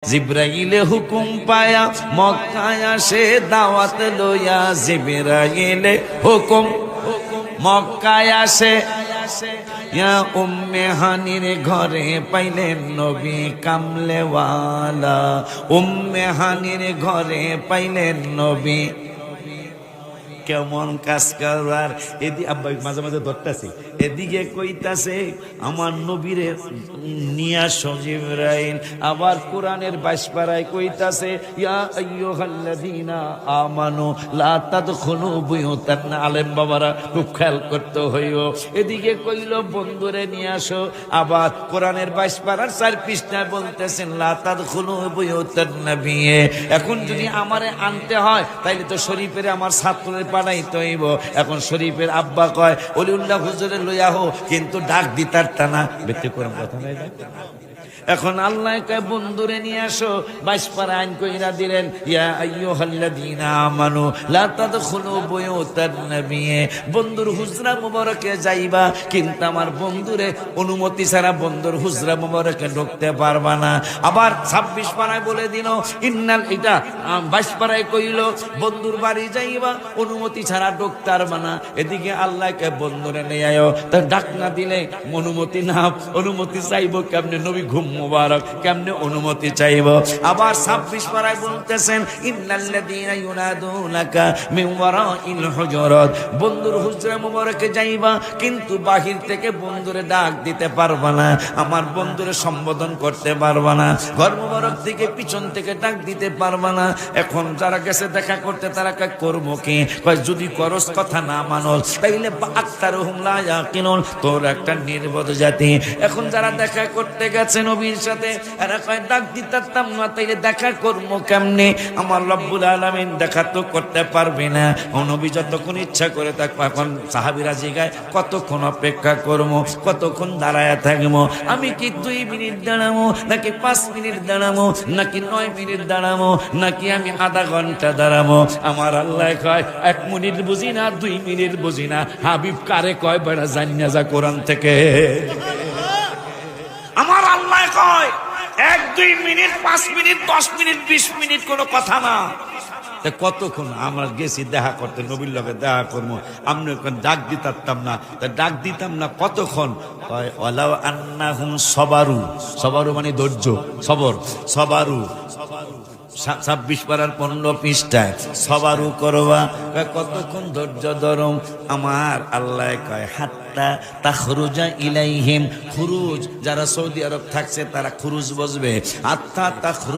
জিব্রাইলে হুকুম পায়া মক্কায় আসে দাওয়াত লইয়া। জিব্রাইলে হুকুম মক্কায় আসে, ইয়া উম্মে হানির ঘরে পাইলেন নবী কামলেওয়ালা। উম্মে হানির ঘরে পাইলেন নবী। কেমন কাজ করবার এদিকে আব্বা মাঝে মাঝে ধরতেছি, এদিকে কইতাছে আমার নবীরে নিয়া জিবরাইল। আবার কোরআনের 22 পারায় কইতাছে ইয়া আইয়ুহাল্লাযীনা আমানু লা তাদখুলু বুয়ুতান। আলেম বাবারা খুব খেয়াল করতে হইও। এদিকে কইল বন্ধুরে নিয়ে আসো, আবার কোরআনের 22 পারার 4 পৃষ্ঠায় বলতেছেন লা তাদখুলু বুয়ুতান নবী। এখন যদি আমারে আনতে হয় তাইলে তো শরীফের আমার ছাত্রের পাঠাইতে হইব। এখন শরীফের আব্বা কয় অলিউল্লাহ হুজুরে লইয়া হো, কিন্তু ডাক দিতার টানা ব্যতিক্রম কথা নাই। এখন আল্লাহ কয় বন্ধুরে নিয়ে আসো, 22 পারা আইন কইরা দিলেন ইয়া আইয়ুহাল্লাযীনা আমানু লা তাদখুলু বুয়ুতান নবী। বন্ধুর হুজরা মুবারকে যাইবা, কিন্তু আমার বন্ধুরে অনুমতি ছাড়া বন্ধুর হুজরা মুবারকে ঢুকতে পারবা না। আবার 26 পারায় বলে দিল ইন্নাল, এটা 22 পারায় কইল বন্ধুর বাড়ি যাইবা অনুমতি ছাড়া ঢুকতে পারবা না। এদিকে আল্লাহকে বন্ধুরে নিয়ে আয়ো, তার ডাক না দিলে অনুমতি না, অনুমতি চাইবো কেমনে? নবী ঘুম মুবারক, কেমনে অনুমতি চাইবো? আবার 26 পারায় বলতেছেন ইন্নাল্লাযীনা ইউনাদুনাকা মিন ওয়ারাইল হুজুরাত। বন্ধুর হুজরা মুবারকে যাইবা, কিন্তু বাহির থেকে বন্ধুরে ডাক দিতে পারবা না, আমার বন্ধুরে সম্বোধন করতে পারবা না। ঘর মুবারক থেকে পিছন থেকে ডাক দিতে পারবা না। এখন যারা গেছে দেখা করতে তারা কা করবো কি? কয় যদি করস কথা না মানস তাইলে আকতারুহুম লা ইয়াকিলুন, তোর একটা নির্বোধ জাতি। এখন যারা দেখা করতে গেছে নবীর সাথে, এরা কয় ডাক দিতাম না, তাইলে দেখা করবো কেমনে? আমার রব্বুল আলামিন দেখা তো করতে পারবে না। নবী যতক্ষণ ইচ্ছা করে থাকবো। এখন সাহাবীরা জিগায় কতক্ষণ অপেক্ষা করবো, কতক্ষণ দাঁড়ায় থাকবো? আমি কি 2 মিনিট দাঁড়াবো, নাকি 5 মিনিট দাঁড়াবো, নাকি 9 মিনিট দাঁড়াবো, নাকি আমি আধা ঘন্টা দাঁড়াবো? আমার আল্লাহ কয় 1 মিনিট বুঝি না, 2 মিনিট বুঝি না। হাবিব কারে কয় বেড়া জানিয়া যা কোরআন থেকে। আমার আল্লাহ কয় 1-2 মিনিট, 5 মিনিট, 10 মিনিট, 20 মিনিট কোনো কথা না। কতক্ষণ আমরা গেছি দেখা করতে, নবীর লগে দেখা করবো, আমরা ডাক দিতাম না, ডাক দিতাম না কতক্ষণ? ওয়ালাউ আন্নাহুম সবারু, সবারু মানে ধৈর্য, সবর, সবারু 26 পারার 15 পৃষ্ঠায় সবারু করবা। কতক্ষণ ধৈর্য ধরম? আমার আল্লাহ কয় হাত্তা তাখরুজা ইলাইহিম, খুরুজ, যারা সৌদি আরব থাকছে তারা খুরুজ বসবে। হাত্তা